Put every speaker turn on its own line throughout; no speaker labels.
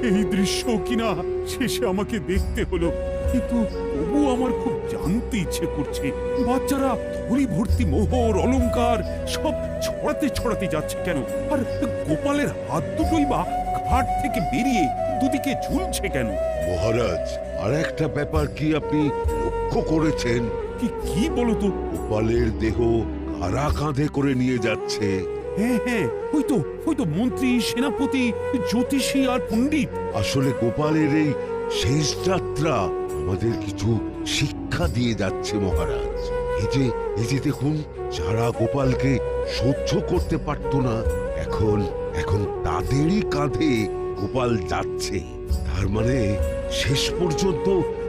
এই দৃশ্য কিনা শেষে আমাকে দেখতে হলো, কিন্তু তবু আমার খুব জানতে ইচ্ছে করছে বাচ্চারা থলি ভর্তি মোহর অলংকার সব ছড়াতে ছড়াতে যাচ্ছে কেন, আর গোপালের হাত দুটোই বা ঘাট থেকে বেরিয়ে দুদিকে ঝুলছে কেন?
মহারাজ, আর একটা ব্যাপার কি আপনি লক্ষ্য করেছেন?
কি কি বলো তো?
গোপালের দেহ কারা কাঁধে করে নিয়ে যাচ্ছে?
হ্যাঁ হ্যাঁ, ওই তো মন্ত্রী, সেনাপতি, জ্যোতিষী আর পণ্ডিত।
আসলে গোপালের এই শেষ যাত্রা আমাদের কিছু শিক্ষা দিয়ে যাচ্ছে মহারাজ। এই যে দেখুন, যারা গোপালকে সহ্য করতে পারত না, এখন এখন তাদেরই কাঁধে গোপাল যাচ্ছে। তার মানে শেষ পর্যন্ত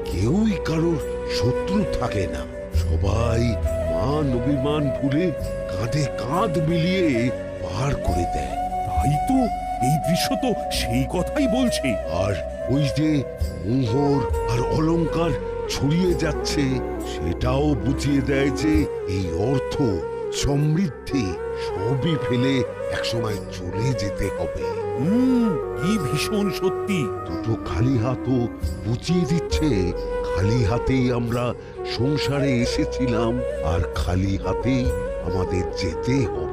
কেউই কারোর শত্রু থাকে না, সবাই মান অভিমান ভুলে কাঁধে কাঁধ মিলিয়ে পার করে দেয়।
তাই তো, এই দৃশ্য তো সেই কথাই বলছে।
আর ওই যে মোহর আর অলংকার ছড়িয়ে যাচ্ছে, সেটাও বুঝিয়ে দেয় যে এই অর্থ, সমৃদ্ধি সবই ফেলে একসময় চলে যেতে হবে।
কি ভীষণ সত্যি।
দুটো খালি হাতও বুঝিয়ে দিচ্ছে খালি হাতেই আমরা সংসারে এসেছিলাম, আর খালি হাতেই আমাদের যেতে হবে।